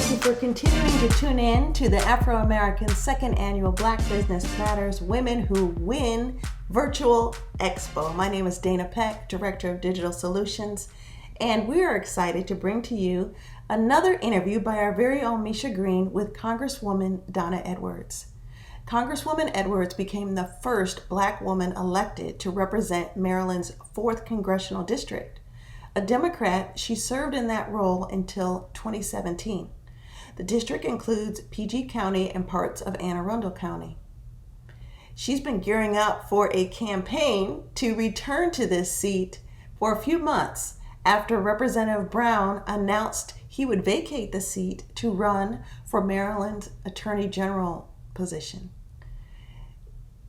Thank you for continuing to tune in to the Afro-American second annual Black Business Matters Women Who Win Virtual Expo. My name is Dana Peck, Director of Digital Solutions, and we are excited to bring to you another interview by our very own Misha Green with Congresswoman Donna Edwards. Congresswoman Edwards became the first Black woman elected to represent Maryland's 4th Congressional District. A Democrat, she served in that role until 2017. The district includes PG County and parts of Anne Arundel County. She's been gearing up for a campaign to return to this seat for a few months after Representative Brown announced he would vacate the seat to run for Maryland's Attorney General position.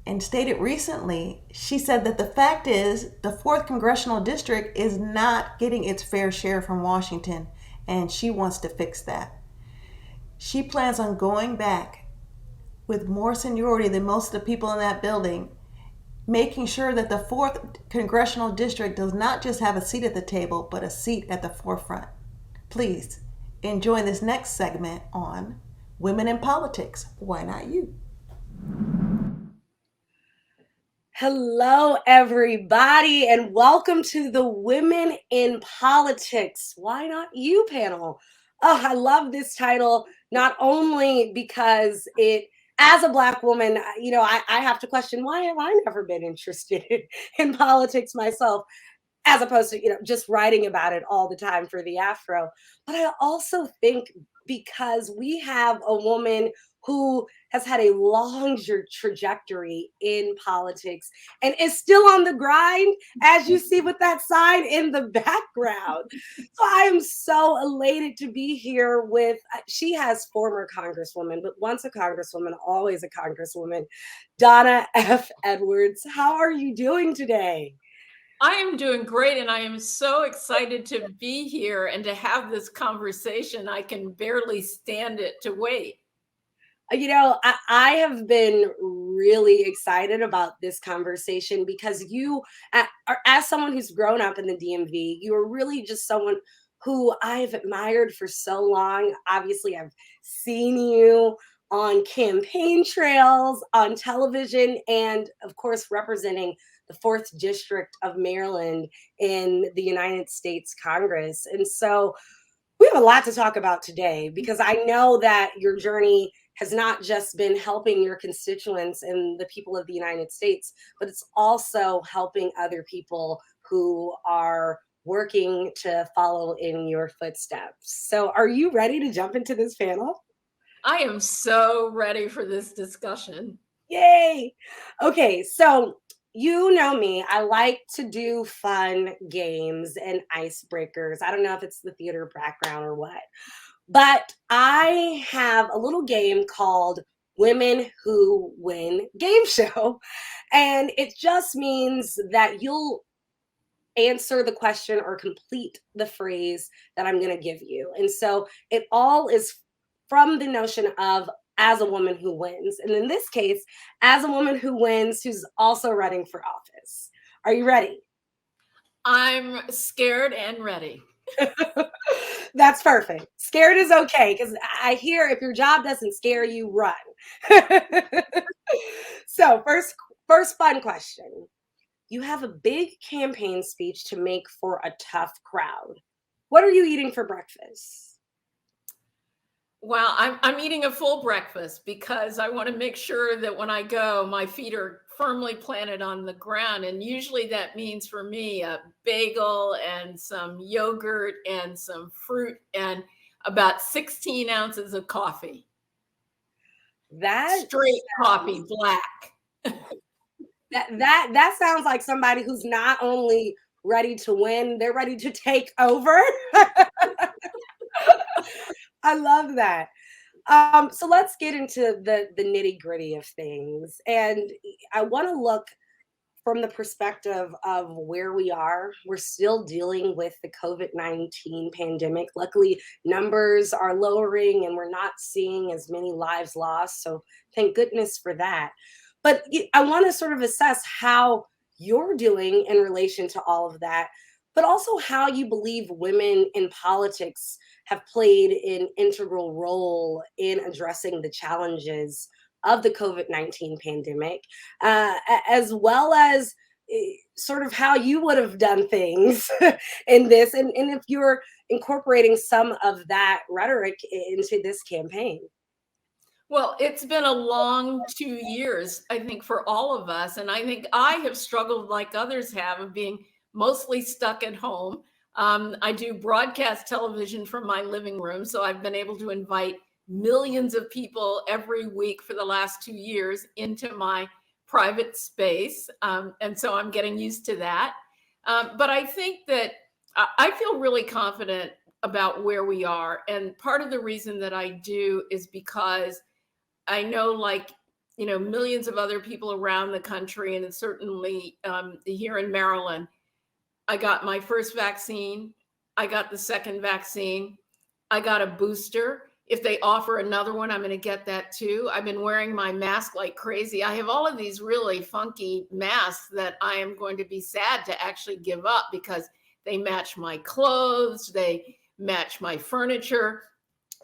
And stated recently, she said that the fact is the 4th Congressional District is not getting its fair share from Washington, and she wants to fix that. She plans on going back with more seniority than most of the people in that building, making sure that the 4th Congressional District does not just have a seat at the table, but a seat at the forefront. Please enjoy this next segment on Women in Politics. Why not you? Hello, everybody, and welcome to the Women in Politics. Why not you panel? Oh, I love this title, not only because as a Black woman, I have to question, why have I never been interested in politics myself, as opposed to, just writing about it all the time for the Afro. But I also think because we have a woman who has had a long trajectory in politics and is still on the grind, as you see with that sign in the background. So I am so elated to be here with, she has former Congresswoman, but once a Congresswoman, always a Congresswoman, Donna F. Edwards. How are you doing today? I am doing great, and I am so excited to be here and to have this conversation. I can barely stand it to wait. I have been really excited about this conversation because you, as someone who's grown up in the DMV, you are really just someone who I've admired for so long. Obviously, I've seen you on campaign trails, on television, and of course, representing the 4th District of Maryland in the United States Congress. And so we have a lot to talk about today because I know that your journey has not just been helping your constituents and the people of the United States, but it's also helping other people who are working to follow in your footsteps. So are you ready to jump into this panel? I am so ready for this discussion. Yay! Okay, so you know me, I like to do fun games and icebreakers. I don't know if it's the theater background or what, but I have a little game called Women Who Win Game Show. And it just means that you'll answer the question or complete the phrase that I'm going to give you. And so it all is from the notion of as a woman who wins. And in this case, as a woman who wins, who's also running for office. Are you ready? I'm scared and ready. That's perfect. Scared is okay, because I hear if your job doesn't scare you, run. So first fun question. You have a big campaign speech to make for a tough crowd. What are you eating for breakfast? Well, I'm eating a full breakfast because I want to make sure that when I go, my feet are firmly planted on the ground. And usually that means for me a bagel and some yogurt and some fruit and about 16 ounces of coffee. That straight coffee, black. That sounds like somebody who's not only ready to win, they're ready to take over. I love that. So let's get into the nitty gritty of things. And I want to look from the perspective of where we are. We're still dealing with the COVID-19 pandemic. Luckily, numbers are lowering and we're not seeing as many lives lost. So thank goodness for that. But I want to sort of assess how you're doing in relation to all of that. but also how you believe women in politics have played an integral role in addressing the challenges of the COVID-19 pandemic, as well as sort of how you would have done things in this, and if you're incorporating some of that rhetoric into this campaign. Well, it's been a long 2 years, I think, for all of us. And I think I have struggled like others have of being mostly stuck at home. I do broadcast television from my living room. So I've been able to invite millions of people every week for the last 2 years into my private space. And so I'm getting used to that. But I think that I feel really confident about where we are. And part of the reason that I do is because I know, like, millions of other people around the country, and certainly here in Maryland, I got my first vaccine. I got the second vaccine. I got a booster. If they offer another one, I'm going to get that too. I've been wearing my mask like crazy. I have all of these really funky masks that I am going to be sad to actually give up because they match my clothes, they match my furniture,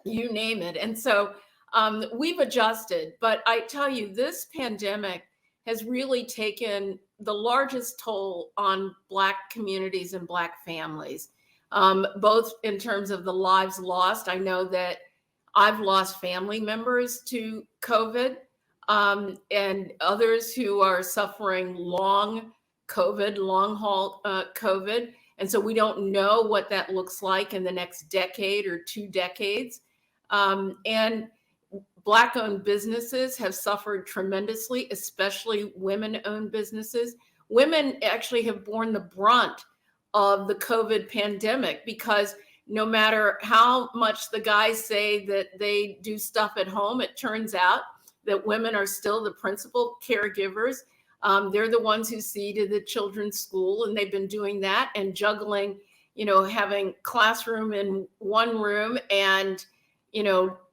you name it. And so we've adjusted, but I tell you, this pandemic has really taken the largest toll on Black communities and Black families, both in terms of the lives lost. I know that I've lost family members to COVID, and others who are suffering long COVID, long haul COVID. And so we don't know what that looks like in the next decade or 2 decades. And Black owned businesses have suffered tremendously, especially women owned businesses. Women actually have borne the brunt of the COVID pandemic because no matter how much the guys say that they do stuff at home, it turns out that women are still the principal caregivers. They're the ones who see to the children's school, and they've been doing that and juggling, having classroom in one room and,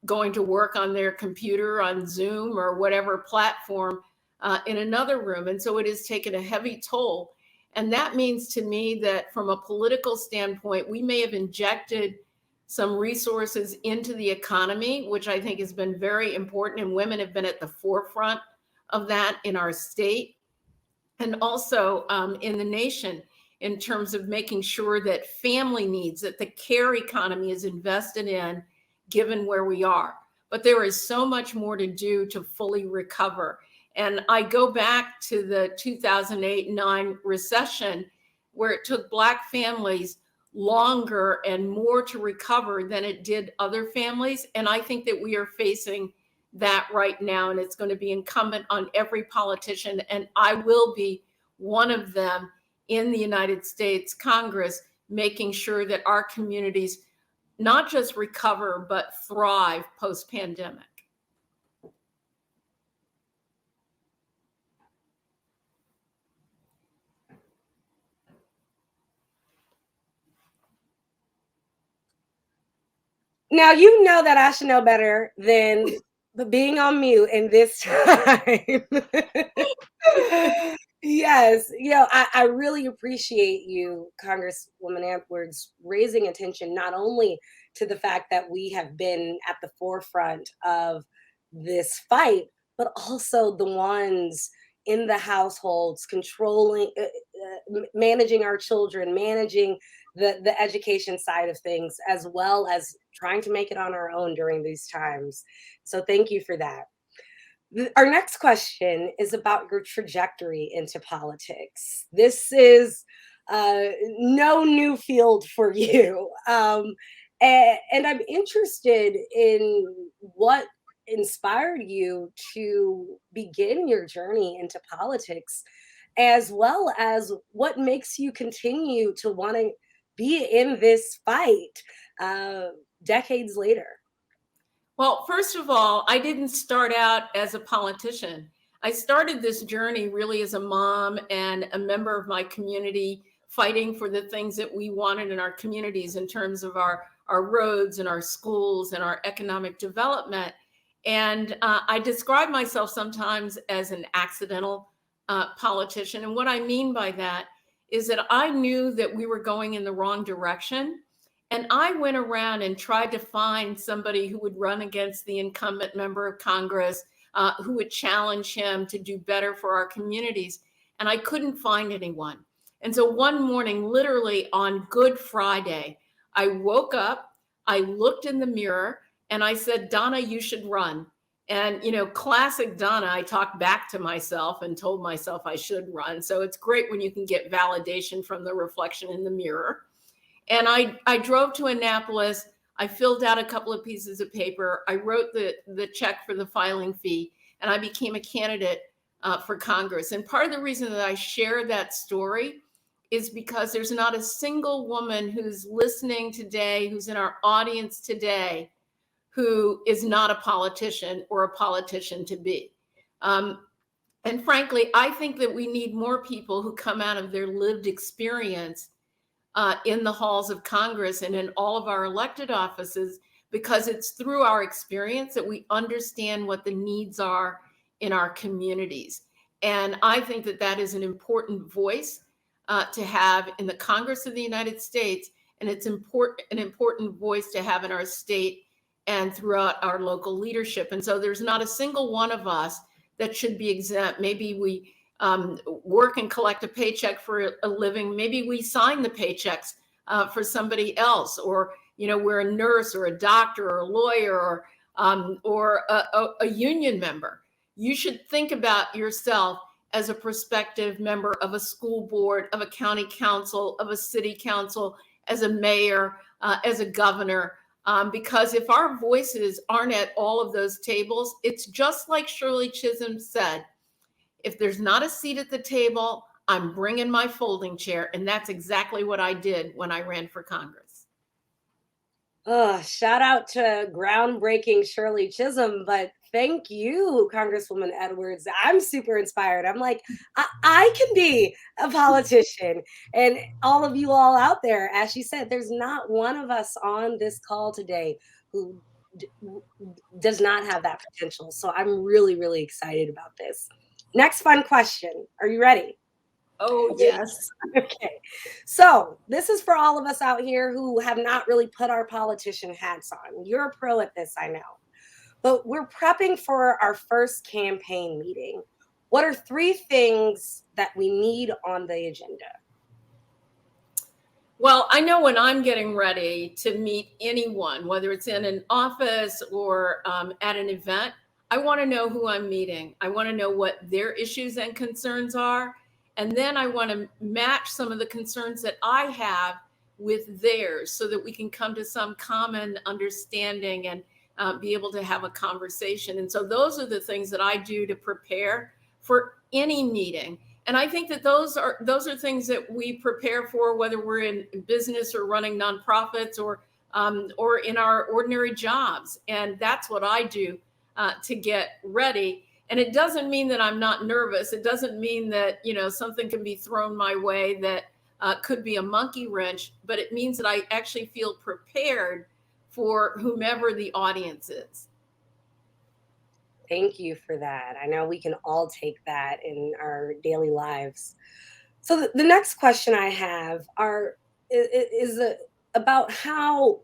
going to work on their computer on Zoom or whatever platform in another room. And so it has taken a heavy toll. And that means to me that from a political standpoint, we may have injected some resources into the economy, which I think has been very important. And women have been at the forefront of that in our state and also in the nation in terms of making sure that family needs, that the care economy is invested in, given where we are. But there is so much more to do to fully recover. And I go back to the 2008-9 recession, where it took Black families longer and more to recover than it did other families. And I think that we are facing that right now. And it's going to be incumbent on every politician, and I will be one of them in the United States Congress, making sure that our communities not just recover, but thrive post-pandemic. Now, you know that I should know better than being on mute in this time. Yes, I really appreciate you, Congresswoman Edwards, raising attention not only to the fact that we have been at the forefront of this fight, but also the ones in the households controlling, managing our children, managing the education side of things, as well as trying to make it on our own during these times. So thank you for that. Our next question is about your trajectory into politics. This is no new field for you. And I'm interested in what inspired you to begin your journey into politics, as well as what makes you continue to want to be in this fight decades later. Well, first of all, I didn't start out as a politician. I started this journey really as a mom and a member of my community, fighting for the things that we wanted in our communities in terms of our roads and our schools and our economic development. And I describe myself sometimes as an accidental politician. And what I mean by that is that I knew that we were going in the wrong direction. And I went around and tried to find somebody who would run against the incumbent member of Congress, who would challenge him to do better for our communities. And I couldn't find anyone. And so one morning, literally on Good Friday, I woke up, I looked in the mirror, and I said, Donna, you should run. And, classic Donna, I talked back to myself and told myself I should run. So it's great when you can get validation from the reflection in the mirror. And I drove to Annapolis. I filled out a couple of pieces of paper. I wrote the check for the filing fee, and I became a candidate for Congress. And part of the reason that I share that story is because there's not a single woman who's listening today, who's in our audience today, who is not a politician or a politician to be. And frankly, I think that we need more people who come out of their lived experience in the halls of Congress and in all of our elected offices, because it's through our experience that we understand what the needs are in our communities. And I think that that is an important voice to have in the Congress of the United States, and it's an important voice to have in our state and throughout our local leadership. And so there's not a single one of us that should be exempt. Maybe we work and collect a paycheck for a living. Maybe we sign the paychecks for somebody else, or we're a nurse or a doctor or a lawyer or a union member. You should think about yourself as a prospective member of a school board, of a county council, of a city council, as a mayor, as a governor. Because if our voices aren't at all of those tables, it's just like Shirley Chisholm said, if there's not a seat at the table, I'm bringing my folding chair. And that's exactly what I did when I ran for Congress. Shout out to groundbreaking Shirley Chisholm, but thank you, Congresswoman Edwards. I'm super inspired. I'm like, I can be a politician. And all of you all out there, as she said, there's not one of us on this call today who does not have that potential. So I'm really, really excited about this. Next fun question. Are you ready? Oh, yes. Okay. So this is for all of us out here who have not really put our politician hats on. You're a pro at this, I know. But we're prepping for our first campaign meeting. What are 3 things that we need on the agenda? Well, I know when I'm getting ready to meet anyone, whether it's in an office or at an event, I want to know who I'm meeting. I want to know what their issues and concerns are. And then I want to match some of the concerns that I have with theirs so that we can come to some common understanding and be able to have a conversation. And so those are the things that I do to prepare for any meeting. And I think that those are things that we prepare for, whether we're in business or running nonprofits or in our ordinary jobs. And that's what I do to get ready. And it doesn't mean that I'm not nervous. It doesn't mean that, something can be thrown my way that could be a monkey wrench, but it means that I actually feel prepared for whomever the audience is. Thank you for that. I know we can all take that in our daily lives. So the next question I have is about how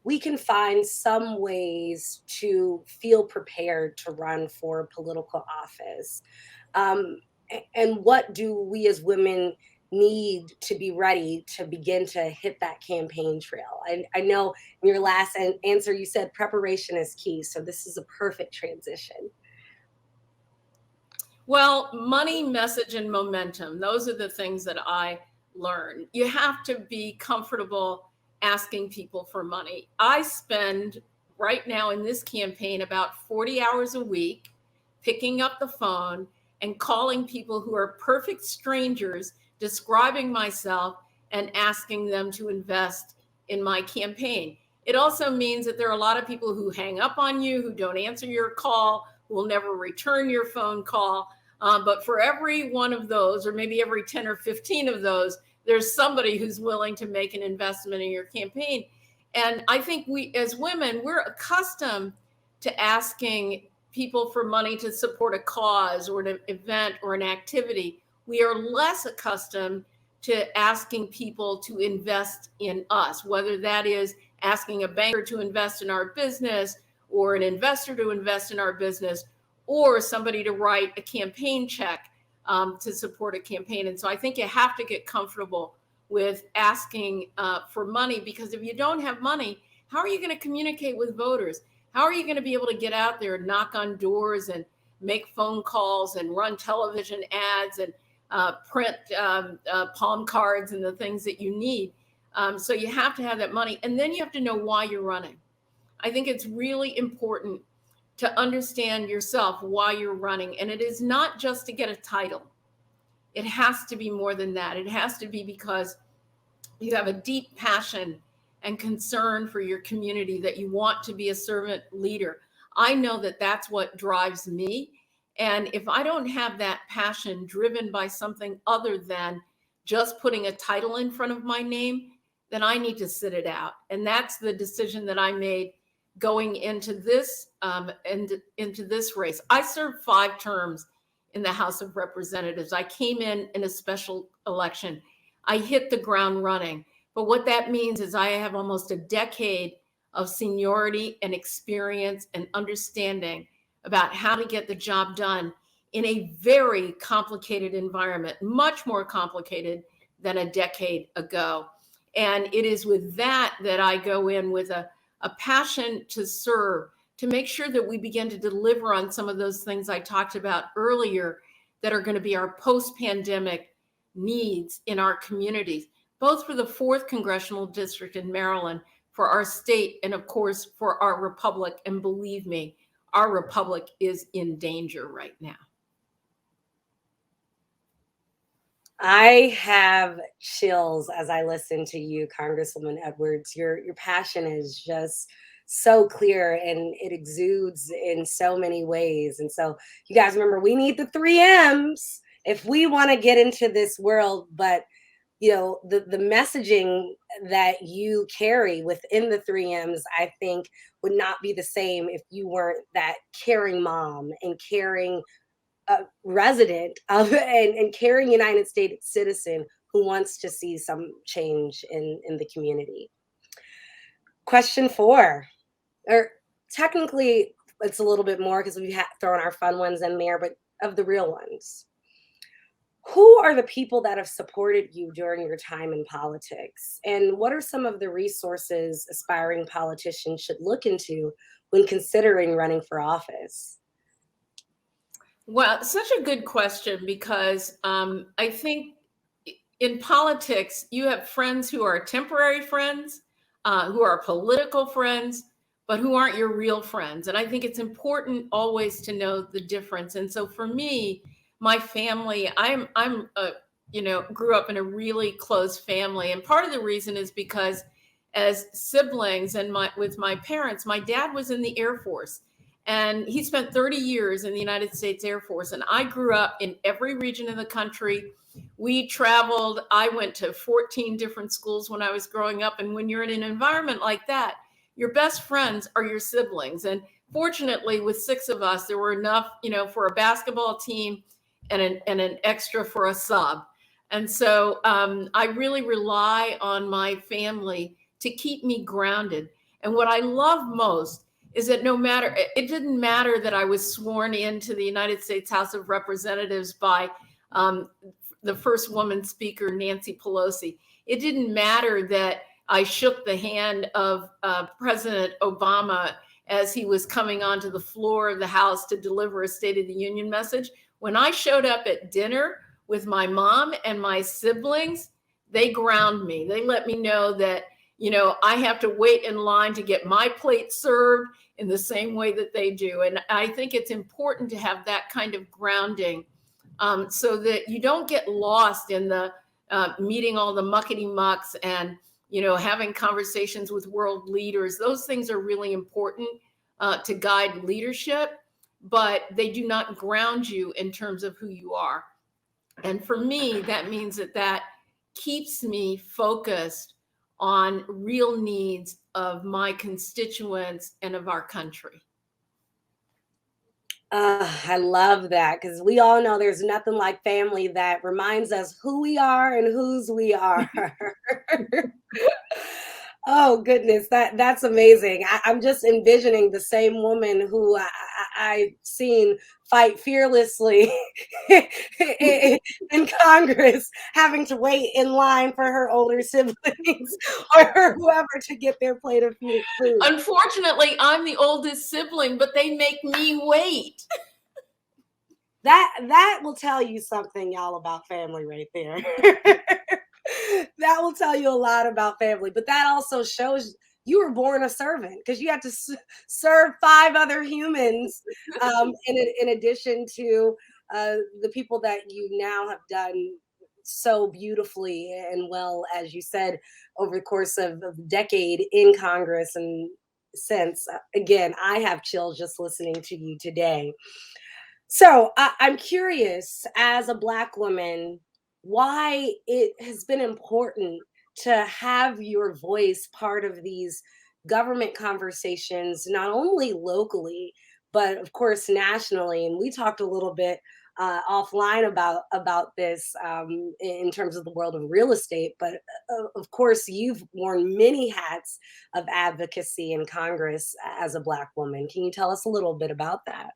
we can find some ways to feel prepared to run for political office. And what do we as women need to be ready to begin to hit that campaign trail? I know in your last answer, you said preparation is key. So this is a perfect transition. Well, money, message, and momentum. Those are the things that I learned. You have to be comfortable asking people for money. I spend right now in this campaign about 40 hours a week picking up the phone and calling people who are perfect strangers, describing myself and asking them to invest in my campaign. It also means that there are a lot of people who hang up on you, who don't answer your call, who will never return your phone call. But for every one of those, or maybe every 10 or 15 of those, there's somebody who's willing to make an investment in your campaign. And I think we, as women, we're accustomed to asking people for money to support a cause or an event or an activity. We are less accustomed to asking people to invest in us, whether that is asking a banker to invest in our business or an investor to invest in our business or somebody to write a campaign check to support a campaign. And so I think you have to get comfortable with asking for money, because if you don't have money, how are you going to communicate with voters? How are you going to be able to get out there and knock on doors and make phone calls and run television ads and print palm cards and the things that you need? So you have to have that money, and then you have to know why you're running. I think it's really important to understand yourself, why you're running. And it is not just to get a title. It has to be more than that. It has to be because you have a deep passion and concern for your community, that you want to be a servant leader. I know that that's what drives me. And if I don't have that passion driven by something other than just putting a title in front of my name, then I need to sit it out. And that's the decision that I made going into this into this race. I served 5 terms in the House of Representatives. I came in a special election. I hit the ground running. But what that means is I have almost a decade of seniority and experience and understanding about how to get the job done in a very complicated environment, much more complicated than a decade ago. And it is with that that I go in with a passion to serve, to make sure that we begin to deliver on some of those things I talked about earlier that are going to be our post-pandemic needs in our communities, both for the 4th Congressional District in Maryland, for our state, and of course, for our republic. And believe me, our republic is in danger right now. I have chills as I listen to you, Congresswoman Edwards. Your passion is just so clear, and it exudes in so many ways. And so you guys remember, we need the 3 M's if we want to get into this world. But you know, the messaging that you carry within the 3 M's, I think, would not be the same if you weren't that caring mom and caring resident of and caring United States citizen who wants to see some change in the community. Question 4, or technically it's a little bit more because we've thrown our fun ones in there, but of the real ones. Who are the people that have supported you during your time in politics? And what are some of the resources aspiring politicians should look into when considering running for office? Well, such a good question, because I think in politics, you have friends who are temporary friends, who are political friends, but who aren't your real friends. And I think it's important always to know the difference. And so for me, my family, I'm grew up in a really close family. And part of the reason is because as siblings and with my parents, my dad was in the Air Force. And he spent 30 years in the United States Air Force. And I grew up in every region of the country. We traveled. I went to 14 different schools when I was growing up. And when you're in an environment like that, your best friends are your siblings. And fortunately, with 6 of us, there were enough, for a basketball team and an extra for a sub. And so I really rely on my family to keep me grounded. And what I love most is that it didn't matter that I was sworn into the United States House of Representatives by the first woman speaker, Nancy Pelosi. It didn't matter that I shook the hand of President Obama as he was coming onto the floor of the House to deliver a State of the Union message. When I showed up at dinner with my mom and my siblings, they ground me. They let me know that I have to wait in line to get my plate served in the same way that they do. And I think it's important to have that kind of grounding so that you don't get lost in the meeting all the muckety mucks and, having conversations with world leaders. Those things are really important to guide leadership, but they do not ground you in terms of who you are. And for me, that means that keeps me focused on real needs of my constituents and of our country. I love that because we all know there's nothing like family that reminds us who we are and whose we are. Oh goodness, that's amazing. I'm just envisioning the same woman who I've seen fight fearlessly in Congress, having to wait in line for her older siblings or whoever to get their plate of food. Unfortunately, I'm the oldest sibling, but they make me wait. That will tell you something, y'all, about family right there. That will tell you a lot about family, but that also shows you were born a servant because you had to serve 5 other humans, in addition to the people that you now have done so beautifully and well, as you said, over the course of a decade in Congress and since. Again, I have chills just listening to you today. So I'm curious, as a Black woman, why it has been important to have your voice part of these government conversations, not only locally, but of course nationally. And we talked a little bit offline about this in terms of the world of real estate. But of course, you've worn many hats of advocacy in Congress as a Black woman. Can you tell us a little bit about that?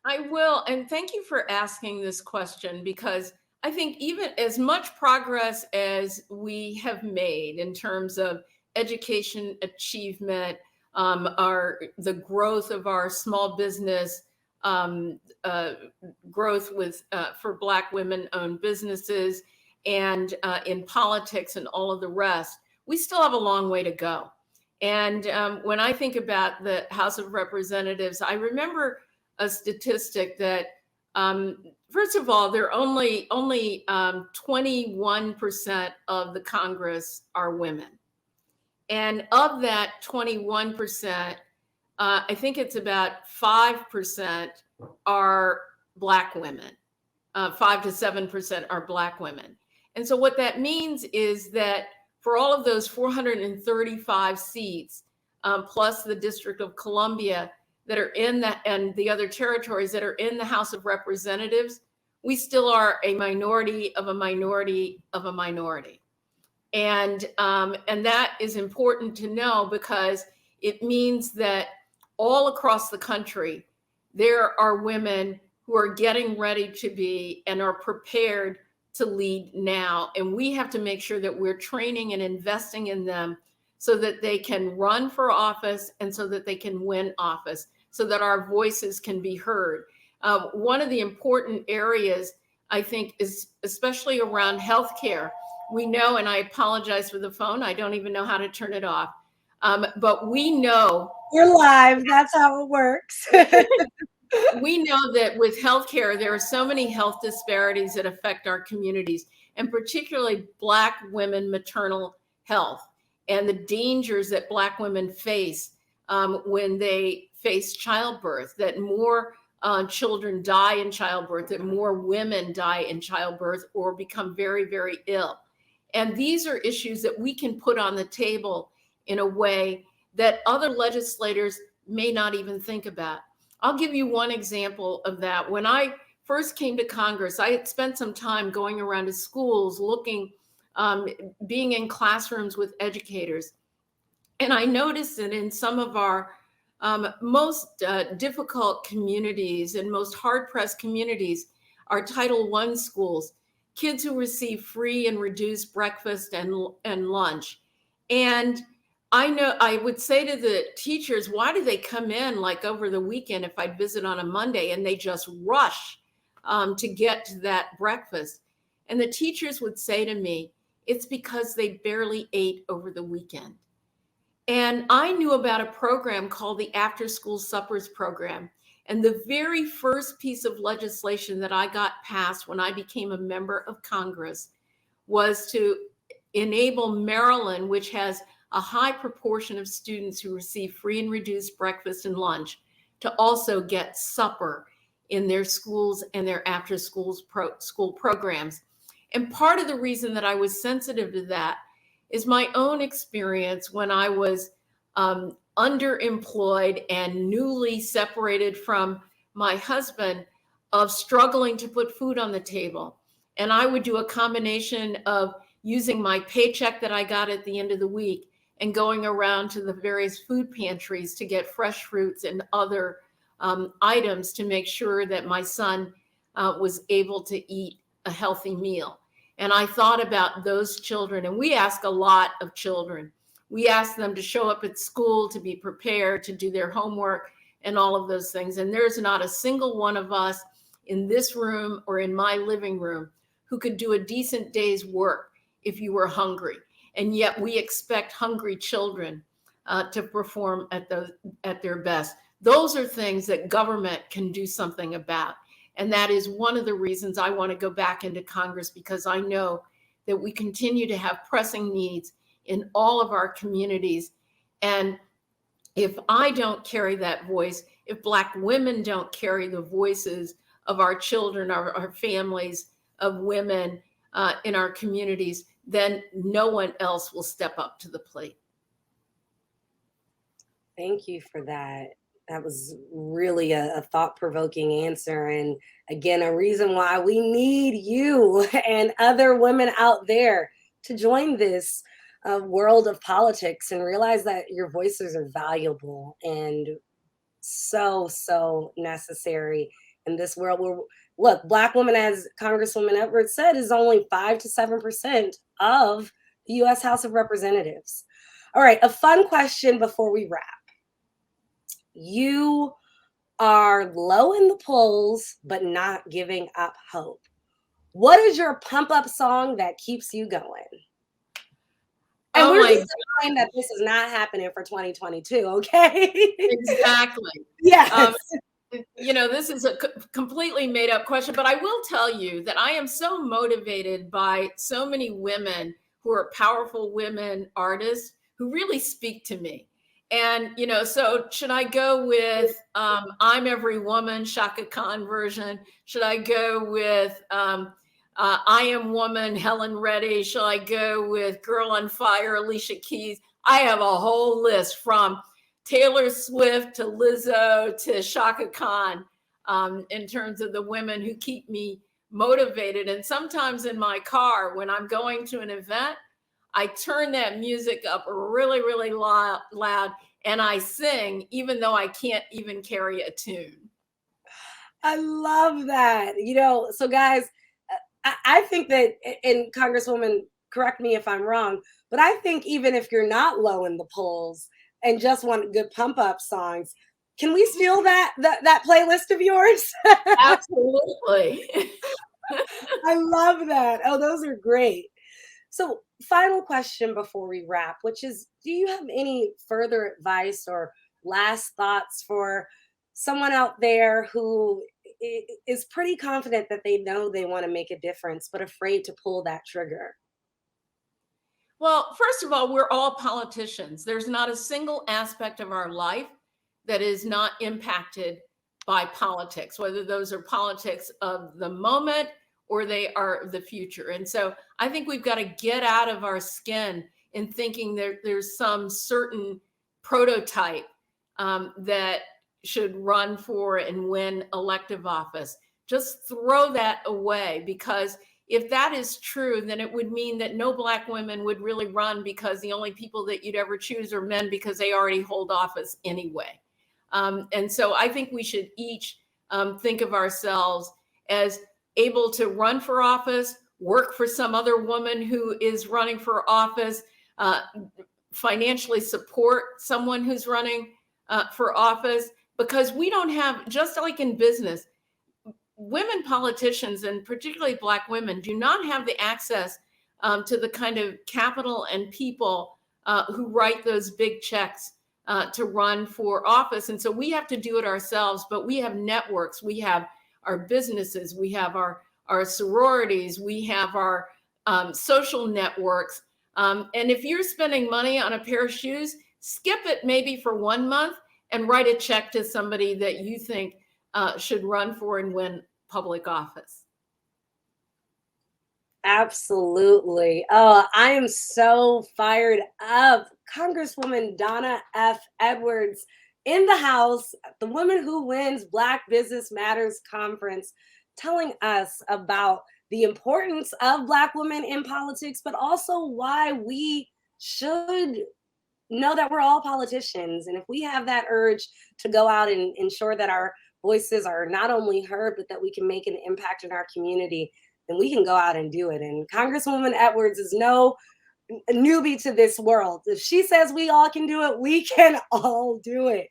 I will. And thank you for asking this question because I think even as much progress as we have made in terms of education achievement, the growth of our small business, um, uh, growth with for Black women-owned businesses, and in politics and all of the rest, we still have a long way to go. And when I think about the House of Representatives, I remember a statistic that first of all, there are only 21% of the Congress are women, and of that 21%, I think it's about 5% are Black women. 5 to 7% are Black women, and so what that means is that for all of those 435 seats, plus the District of Columbia that are in that, and the other territories that are in the House of Representatives, we still are a minority of a minority of a minority. And that is important to know because it means that all across the country, there are women who are getting ready to be and are prepared to lead now. And we have to make sure that we're training and investing in them so that they can run for office and so that they can win office, so that our voices can be heard. One of the important areas, I think, is especially around healthcare. We know, and I apologize for the phone, I don't even know how to turn it off. But we know You're live. That's how it works. we know that with healthcare, there are so many health disparities that affect our communities, and particularly Black women maternal health and the dangers that Black women face when they face childbirth, that more children die in childbirth, that more women die in childbirth or become very, very ill. And these are issues that we can put on the table in a way that other legislators may not even think about. I'll give you one example of that. When I first came to Congress, I had spent some time going around to schools, looking, being in classrooms with educators. And I noticed that in some of our most difficult communities and most hard-pressed communities, our Title I schools, kids who receive free and reduced breakfast and lunch. And I know I would say to the teachers, why do they come in like over the weekend if I'd visit on a Monday and they just rush to get to that breakfast? And the teachers would say to me, it's because they barely ate over the weekend. And I knew about a program called the After School Suppers Program. And the very first piece of legislation that I got passed when I became a member of Congress was to enable Maryland, which has a high proportion of students who receive free and reduced breakfast and lunch, to also get supper in their schools and their after school programs. And part of the reason that I was sensitive to that is my own experience when I was underemployed and newly separated from my husband of struggling to put food on the table. And I would do a combination of using my paycheck that I got at the end of the week and going around to the various food pantries to get fresh fruits and other items to make sure that my son was able to eat a healthy meal. And I thought about those children, and we ask a lot of children. We ask them to show up at school, to be prepared, to do their homework, and all of those things. And there's not a single one of us in this room or in my living room who could do a decent day's work if you were hungry. And yet we expect hungry children to perform at their best. Those are things that government can do something about. And that is one of the reasons I want to go back into Congress, because I know that we continue to have pressing needs in all of our communities. And if I don't carry that voice, if Black women don't carry the voices of our children, our families, of women in our communities, then no one else will step up to the plate. Thank you for that. That was really a thought-provoking answer. And again, a reason why we need you and other women out there to join this world of politics and realize that your voices are valuable and so necessary in this world where, look, Black women, as Congresswoman Edwards said, is only 5 to 7% of the U.S. House of Representatives. All right, a fun question before we wrap. You are low in the polls, but not giving up hope. What is your pump up song that keeps you going? And we're just saying that this is not happening for 2022, okay? Exactly. Yes. You know, this is a completely made up question, but I will tell you that I am so motivated by so many women who are powerful women artists who really speak to me. And, you know, so should I go with I'm Every Woman, Shaka Khan version? Should I go with I Am Woman, Helen Reddy? Shall I go with Girl on Fire, Alicia Keys? I have a whole list from Taylor Swift to Lizzo to Shaka Khan in terms of the women who keep me motivated. And sometimes in my car, when I'm going to an event, I turn that music up really, really loud and I sing, even though I can't even carry a tune. I love that. You know, so guys, I think that, and Congresswoman, correct me if I'm wrong, but I think even if you're not low in the polls and just want good pump up songs, can we steal that playlist of yours? Absolutely. I love that. Oh, those are great. So final question before we wrap, which is, do you have any further advice or last thoughts for someone out there who is pretty confident that they know they want to make a difference, but afraid to pull that trigger? Well, first of all, we're all politicians. There's not a single aspect of our life that is not impacted by politics, whether those are politics of the moment or they are the future. And so I think we've got to get out of our skin in thinking there's some certain prototype that should run for and win elective office. Just throw that away, because if that is true, then it would mean that no Black women would really run, because the only people that you'd ever choose are men, because they already hold office anyway. And so I think we should each think of ourselves as able to run for office, work for some other woman who is running for office, financially support someone who's running for office, because we don't have, just like in business, women politicians, and particularly Black women, do not have the access to the kind of capital and people who write those big checks to run for office. And so we have to do it ourselves, but we have networks, we have our businesses, we have our sororities, we have our social networks. And if you're spending money on a pair of shoes, skip it maybe for 1 month and write a check to somebody that you think should run for and win public office. Absolutely. Oh, I am so fired up. Congresswoman Donna F. Edwards, in the house at the Women Who Wins Black Business Matters Conference, telling us about the importance of Black women in politics, but also why we should know that we're all politicians. And if we have that urge to go out and ensure that our voices are not only heard, but that we can make an impact in our community, then we can go out and do it. And Congresswoman Edwards is no newbie to this world. If she says we all can do it, we can all do it.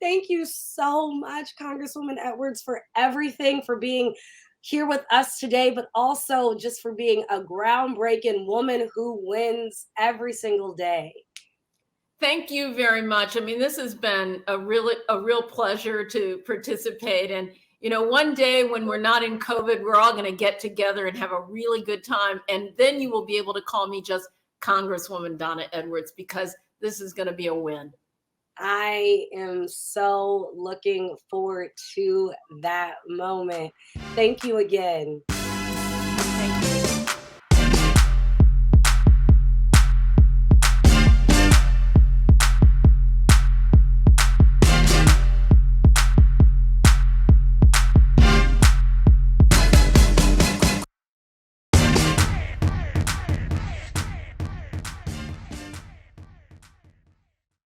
Thank you so much, Congresswoman Edwards, for everything, for being here with us today, but also just for being a groundbreaking woman who wins every single day. Thank you very much. I mean, this has been a real pleasure to participate. And, you know, one day when we're not in COVID, we're all going to get together and have a really good time. And then you will be able to call me just Congresswoman Donna Edwards, because this is going to be a win. I am so looking forward to that moment. Thank you again. Thank you.